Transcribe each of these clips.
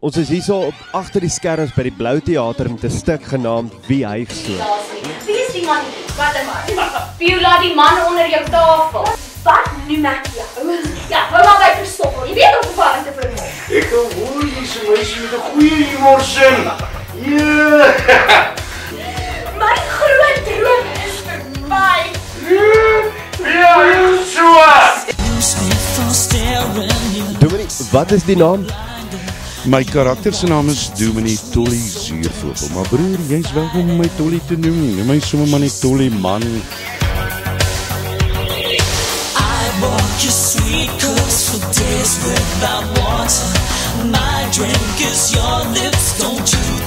Ons is hierso agter die skerms by die Blou Theater met 'n stuk genaamd Wie hyg so. Wie is die man? Wat 'n man? Viola, die man onder jou tafel. Wat noem ek jou? Ja, hou maar by verstoppel. Jy weet hoe gevaarlik te vermoed. Ek hoor jy se meisie met 'n goeie humorsin. Ja. My groot droom is verby. Ja, so. Dominee, wat is die naam? My karakter se naam is Dominee Tolly Zuurvogel, maar broer, jy's welkom om my Tolly te noem. Noem my sommer maar net Tolly man.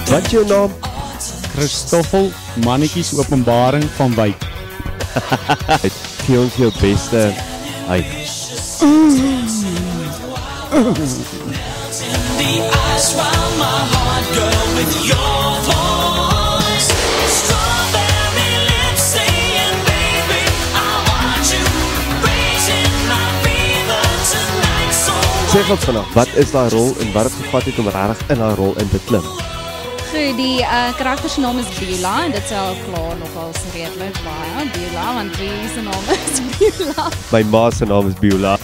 Wat is jou naam? Christoffel, mannetjies Openbaring van Wyk. Gee ons jou beste hyg. Sê ons vanaf, wat is daai rol en wat het gevat het om regtig in daai rol in te klim? Goed, die karakter se naam is Beulah en dit sal klaar nogal redelik baie Beulah, want wie se naam is Beulah? My ma se naam is Beulah.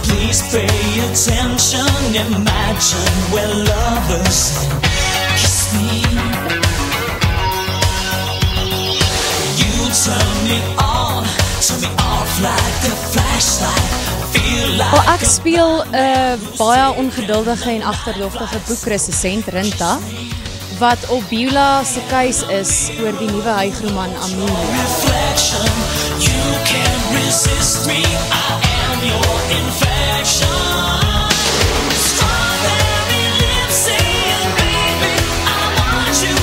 Please pay attention, imagine we're lovers and kiss me. You turn me on, turn me off like a flashlight. Feel like Ek speel 'n baie ongeduldige en agterdogtige boekresensent Rinta wat op Beulah se keus is oor die nuwe hygroman Amelia. reflection. You can't resist me, I am your infection. Strawberry lips saying, baby, I want you.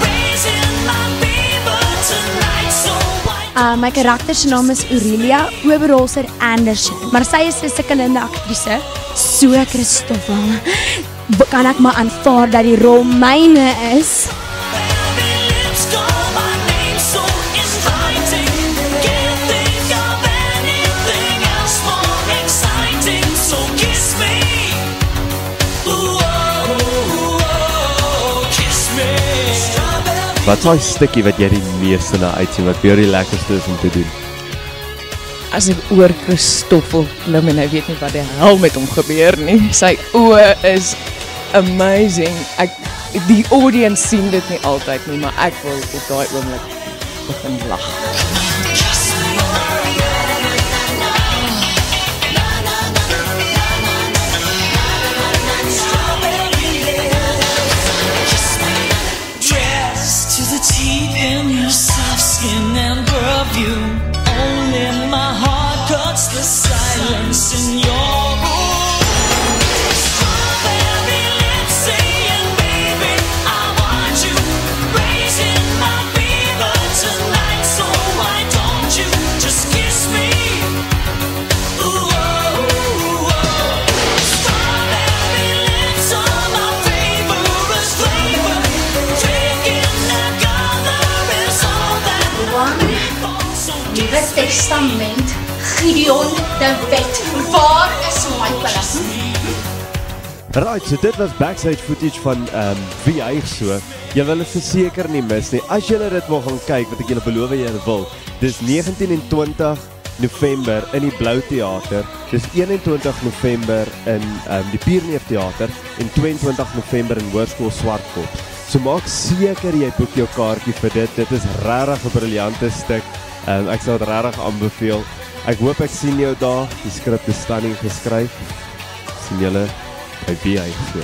Raising my fever tonight, so why My karakter se naam is Aurelia Oberholzer Anderson, maar sy is 'n sukkelende aktrise. So Christoffel, kan ek maar aanvaar dat die rol myne is? baby lips call my name so inviting. Can't think of anything else more exciting, so kiss me. Ooh, oh, oh, kiss me. Strawberry. Wat is daai stukkie wat jy die meeste na uitsien, wat vir jou die lekkerste is om te doen? As ek oor Christoffel klim en hy weet nie wat die hel met hom gebeur nie. Sy oë is amazing. Die audience sien dit nie altyd nie, maar ek wil op daai oomblik begin lag. Dressed to the teeth in your soft skin and perfume. Only my heart cuts the silence in your room. Strawberry lips saying, baby, I want you. Raising my fever tonight, so why don't you just kiss me? Ooh, oh, oh. Strawberry lips are my favorite flavor. Drinking that color is all that I want, so Nuwe Testament, Gideon de Wet. Waar is my plas? Right, so dit was backstage footage van Wie hyg so. Jy wil dit verseker nie mis nie. As julle dit wil gaan kyk, wat ek julle beloof julle wil, dis 19 en 20 November in die Blou Theater. Dis 21 November in die Pierneef Theater en 22 November in Hoërskool Swartkop. So maak seker jy boek jou kaartjie vir dit. Dit is regtig 'n briljante stuk. Ek sal dit regtig aanbeveel. Ek hoop ek sien jou daar. Die skrip is stunning geskryf. Sien julle by Wie hyg so.